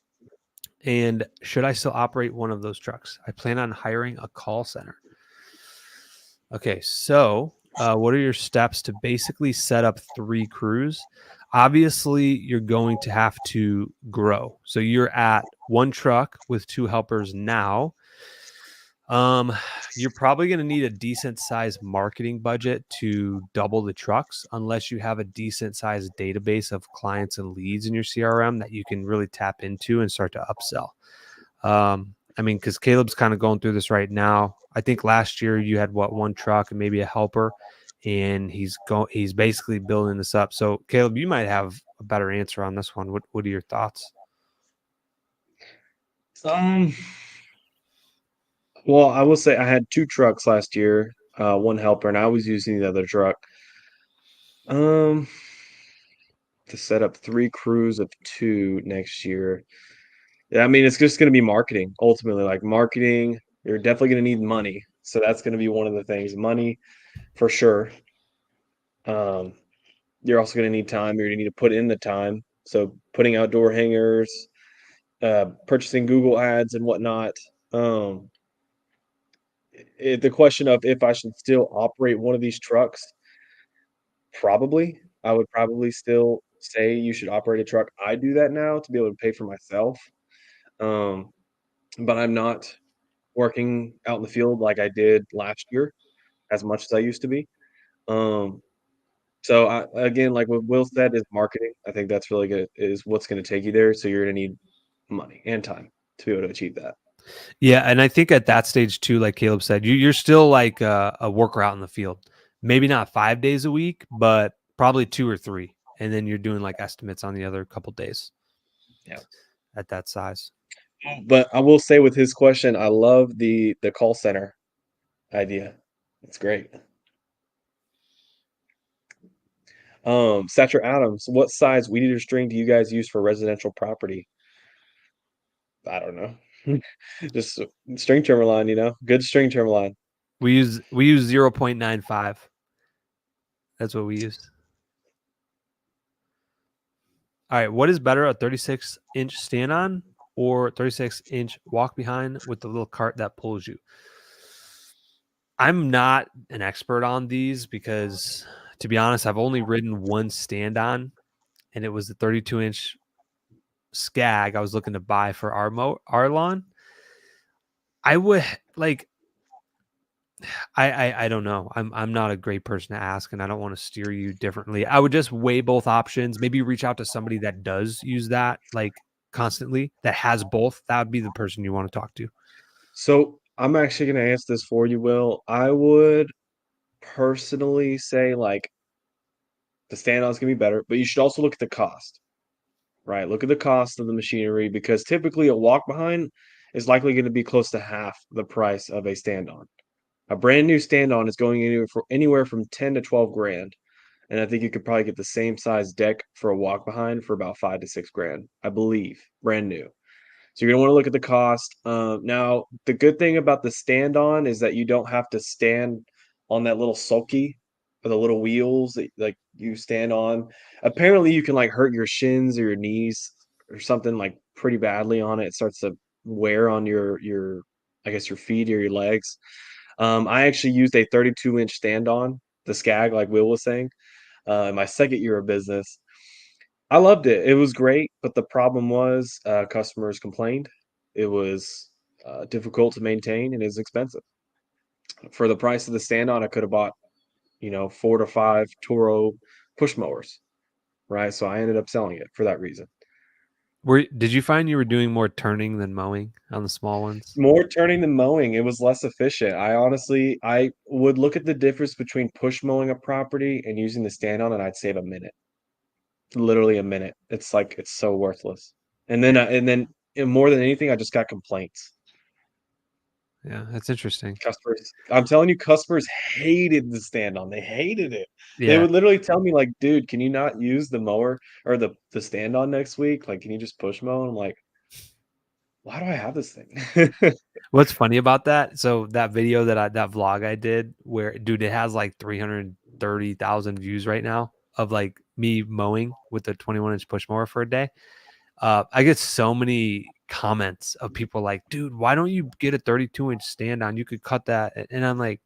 And should I still operate one of those trucks? I plan on hiring a call center. Okay, so what are your steps to basically set up 3 crews? Obviously, you're going to have to grow. So you're at 1 truck with 2 helpers now. You're probably going to need a decent sized marketing budget to double the trucks, unless you have a decent sized database of clients and leads in your CRM that you can really tap into and start to upsell. Because Caleb's kind of going through this right now. I think last year you had 1 truck and maybe a helper, and he's basically building this up. So Caleb, you might have a better answer on this one. What are your thoughts? Well, I will say I had 2 trucks last year, 1 helper, and I was using the other truck. To set up 3 crews of 2 next year. Yeah, I mean, it's just gonna be marketing, ultimately, like, marketing, you're definitely gonna need money, so that's gonna be one of the things. Money, for sure. Um, you're also gonna need time, you're gonna need to put in the time, so putting outdoor hangers, purchasing Google Ads and whatnot. Um, the question of if I should still operate one of these trucks, probably. I would probably still say you should operate a truck. I do that now to be able to pay for myself. Um, but I'm not working out in the field like I did last year as much as I used to be. Um, so again, like what Will said, is marketing. I think that's really good. Is what's going to take you there. So you're going to need money and time to be able to achieve that. Yeah, and I think at that stage too, like Caleb said, you're still like a worker out in the field. Maybe not 5 days a week, but probably 2 or 3, and then you're doing like estimates on the other couple days. Yeah. At that size. But I will say with his question, I love the call center idea. It's great. Satcher Adams, what size weed eater string do you guys use for residential property? I don't know. Just string trimmer line, good string trimmer line. We use 0.95. That's what we use. All right, what is better, a 36-inch stand on or 36-inch walk behind with the little cart that pulls you? I'm not an expert on these because, to be honest, I've only ridden one stand on, and it was the 32-inch Skag I was looking to buy for our lawn. I would like. I don't know. I'm not a great person to ask, and I don't want to steer you differently. I would just weigh both options. Maybe reach out to somebody that does use that like constantly, that has both. That would be the person you want to talk to. So I'm actually going to answer this for you, Will. I would personally say like the stand on is going to be better, but you should also look at the cost, right? Look at the cost of the machinery because typically a walk behind is likely going to be close to half the price of a stand on. A brand new stand on is going anywhere from 10 to 12 grand. And I think you could probably get the same size deck for a walk behind for about 5 to 6 grand, I believe, brand new. So you're gonna want to look at the cost. Now, the good thing about the stand on is that you don't have to stand on that little sulky or the little wheels that like you stand on. Apparently, you can like hurt your shins or your knees or something like pretty badly on it. It starts to wear on your I guess your feet or your legs. I actually used a 32-inch stand on the Skag, like Will was saying, in my second year of business. I loved it. It was great, but the problem was customers complained. It was difficult to maintain and is expensive. For the price of the stand on, I could have bought, 4 to 5 Toro push mowers, right? So I ended up selling it for that reason. Did you find you were doing more turning than mowing on the small ones? More turning than mowing. It was less efficient. I would look at the difference between push mowing a property and using the stand on, and I'd save a minute. Literally a minute. It's like it's so worthless. And more than anything, I just got complaints. Yeah, that's interesting. Customers, I'm telling you, customers hated the stand on. They hated it. They Yeah. would literally tell me like, "Dude, can you not use the mower or the stand on next week? Like, can you just push mow?" And I'm like, "Why do I have this thing?" What's funny about that? So that video that vlog I did, where dude, it has like 330,000 views right now of like me mowing with the 21-inch push mower for a day. I get so many comments of people like, dude, why don't you get a 32-inch stand on? You could cut that. And I'm like,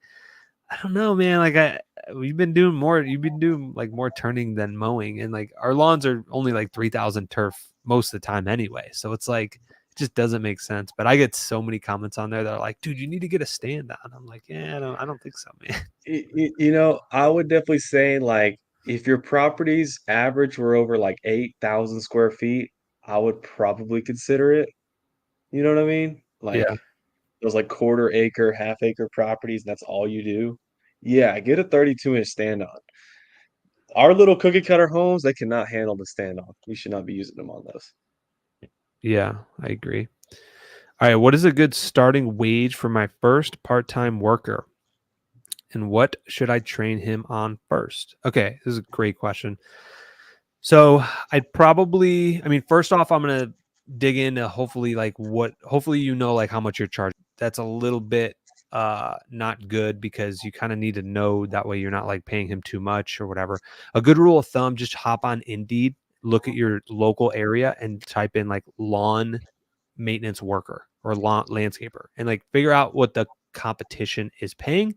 I don't know, man. Like you've been doing like more turning than mowing. And like our lawns are only like 3,000 turf most of the time anyway. So it's like, it just doesn't make sense. But I get so many comments on there that are like, dude, you need to get a stand on. I'm like, yeah, I don't think so, man. I would definitely say like if your property's average were over like 8,000 square feet, I would probably consider it. You know what I mean? Like Yeah. those like quarter acre, half acre properties, and that's all you do. Yeah, get a 32-inch stand on. Our little cookie cutter homes, they cannot handle the stand on. You should not be using them on those. Yeah, I agree. All right. What is a good starting wage for my first part-time worker? And what should I train him on first? Okay, this is a great question. So I mean, first off, I'm gonna dig into hopefully like how much you're charging. That's a little bit not good because you kind of need to know that way you're not like paying him too much or whatever. A good rule of thumb, just hop on Indeed, look at your local area and type in like lawn maintenance worker or lawn landscaper and like figure out what the competition is paying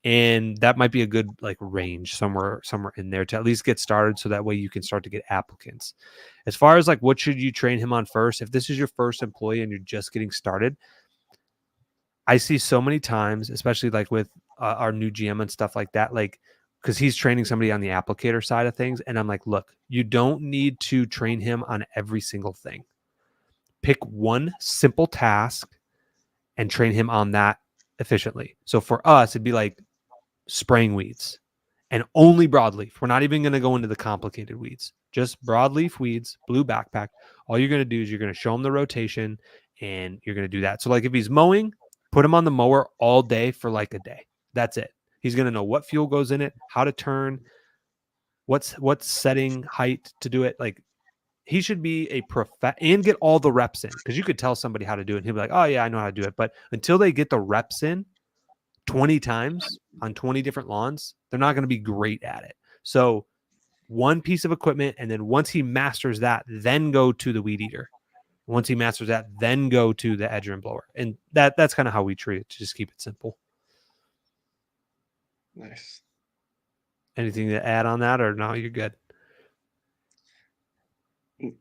And that might be a good like range somewhere in there to at least get started, so that way you can start to get applicants. As far as like what should you train him on first, if this is your first employee and you're just getting started, I see so many times, especially like with our new GM and stuff like that, like because he's training somebody on the applicator side of things, and I'm like, look, you don't need to train him on every single thing. Pick one simple task and train him on that efficiently. So for us, it'd be like spraying weeds, and only broadleaf. We're not even going to go into the complicated weeds, just broadleaf weeds, blue backpack. All you're going to do is you're going to show him the rotation, and you're going to do that. So like if he's mowing, put him on the mower all day for like a day. That's it. He's going to know what fuel goes in it, how to turn, what's setting height to do it. Like he should be a and get all the reps in, because you could tell somebody how to do it and he'll be like, oh yeah, I know how to do it. But until they get the reps in 20 times on 20 different lawns, they're not going to be great at it. So one piece of equipment, and then once he masters that, then go to the weed eater. Once he masters that, then go to the edger and blower. And that's kind of how we treat it, to just keep it simple. Nice. Anything to add on that, or no, you're good?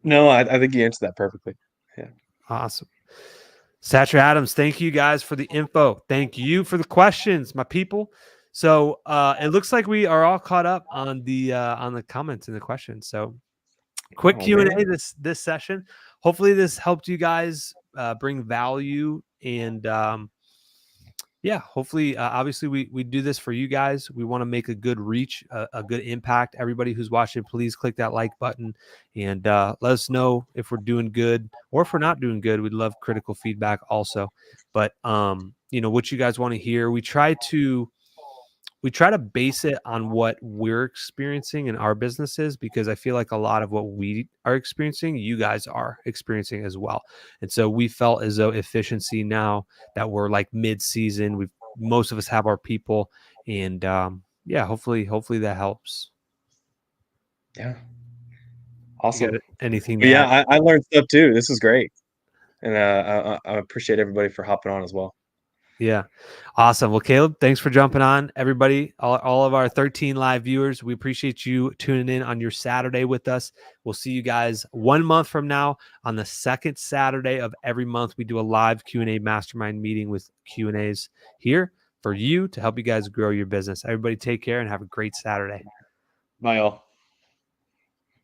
No, I think you answered that perfectly. Yeah. Awesome. Satcher Adams, thank you guys for the info. Thank you for the questions, my people. So it looks like we are all caught up on the comments and the questions. So quick Q&A this session. Hopefully this helped you guys bring value, and yeah, hopefully, obviously we do this for you guys. We want to make a good reach, a good impact. Everybody who's watching, please click that like button and let us know if we're doing good or if we're not doing good. We'd love critical feedback also. But what you guys want to hear. We try to base it on what we're experiencing in our businesses, because I feel like a lot of what we are experiencing, you guys are experiencing as well. And so we felt as though efficiency, now that we're like mid-season, most of us have our people, and yeah, hopefully that helps. Yeah. Awesome. Anything? Yeah, I learned stuff too. This was great. And I appreciate everybody for hopping on as well. Yeah. Awesome. Well, Caleb, thanks for jumping on. Everybody, all of our 13 live viewers, we appreciate you tuning in on your Saturday with us. We'll see you guys 1 month from now on the second Saturday of every month. We do a live Q&A mastermind meeting with Q&As here for you to help you guys grow your business. Everybody take care and have a great Saturday. Bye, all.